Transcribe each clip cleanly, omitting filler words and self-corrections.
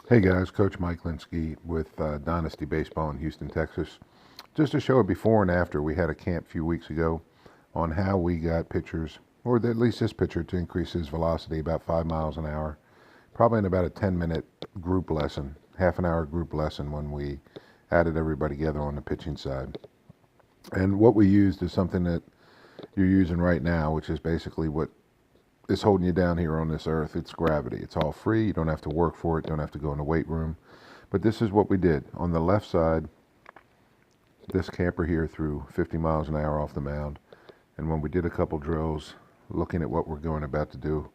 Hey guys, Coach Mike Linsky with Dynasty Baseball in Houston, Texas. Just to show a before and after, we had a camp a few weeks ago on how we got pitchers, or at least this pitcher, to increase his velocity about 5 miles an hour, probably in about a 10-minute group lesson, half an hour group lesson when we added everybody together on the pitching side. And what we used is something that you're using right now, which is basically what is holding you down here on this earth. It's gravity. It's all free. You don't have to work for it. You don't have to go in the weight room. But this is what we did. On the left side, this camper here threw 50 miles an hour off the mound. And when we did a couple drills, looking at what we're going about to do,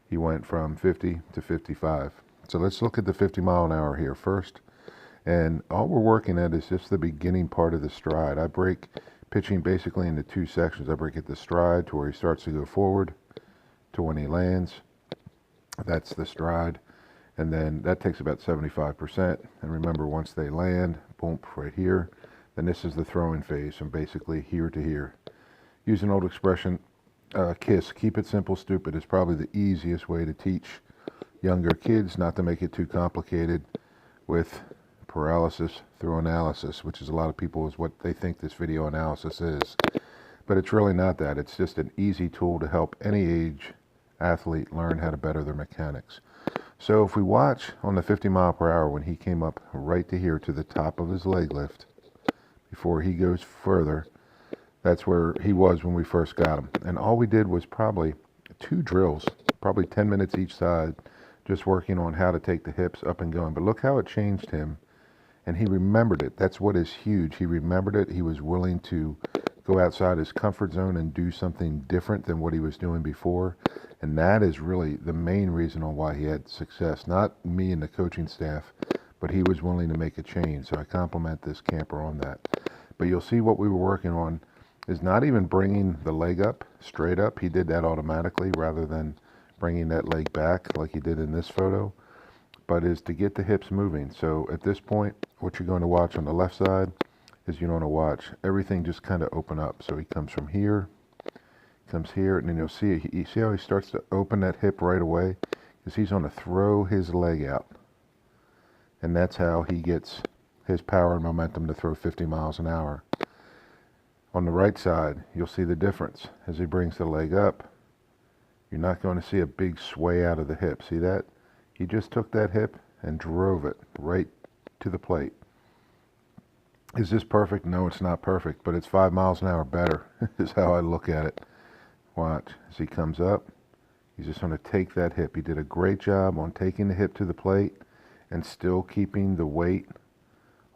he went from 50 to 55. So let's look at the 50 mile an hour here first. And all we're working at is just the beginning part of the stride. I break pitching basically into two sections. I break it the stride to where he starts to go forward, to when he lands. That's the stride, and then that takes about 75%. And remember, once they land, boom, right here, then this is the throwing phase from basically here to here. Use an old expression, KISS, keep it simple, stupid, is probably the easiest way to teach younger kids, not to make it too complicated with paralysis through analysis, which is a lot of people is what they think this video analysis is. But it's really not that. It's just an easy tool to help any age athlete learn how to better their mechanics. So if we watch on the 50 mile per hour, when he came up right to here to the top of his leg lift, before he goes further, that's where he was when we first got him. And all we did was probably 2 drills, probably 10 minutes each side, just working on how to take the hips up and going. But look how it changed him. And he remembered it. That's what is huge. He remembered it. He was willing to go outside his comfort zone and do something different than what he was doing before. And that is really the main reason on why he had success. Not me and the coaching staff, but he was willing to make a change. So I compliment this camper on that. But you'll see what we were working on is not even bringing the leg up, straight up. He did that automatically rather than bringing that leg back like he did in this photo, but is to get the hips moving. So at this point, what you're going to watch on the left side is you're going to watch everything just kind of open up. So he comes from here, comes here, and then you'll see you see how he starts to open that hip right away, because he's going to throw his leg out, and that's how he gets his power and momentum to throw 50 miles an hour. On the right side, you'll see the difference. As he brings the leg up, you're not going to see a big sway out of the hip. See that? He just took that hip and drove it right to the plate. Is this perfect? No, it's not perfect, but it's 5 miles an hour better, is how I look at it. Watch, as he comes up, he's just going to take that hip. He did a great job on taking the hip to the plate and still keeping the weight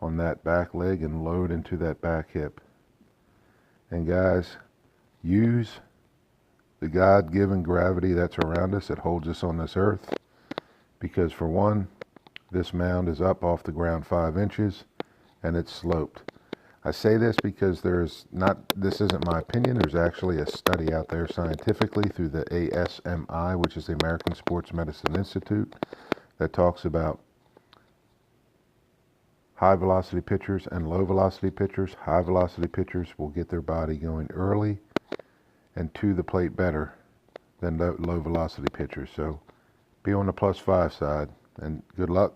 on that back leg and load into that back hip. And guys, use the God-given gravity that's around us that holds us on this earth, because for one, this mound is up off the ground 5 inches and it's sloped. I say this because this isn't my opinion. There's actually a study out there scientifically through the ASMI, which is the American Sports Medicine Institute, that talks about high velocity pitchers and low velocity pitchers. High velocity pitchers will get their body going early and to the plate better than low velocity pitchers. So be on the +5 side, and good luck.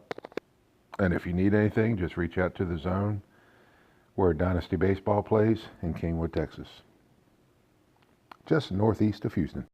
And if you need anything, just reach out to the zone where Dynasty Baseball plays in Kingwood, Texas, just northeast of Houston.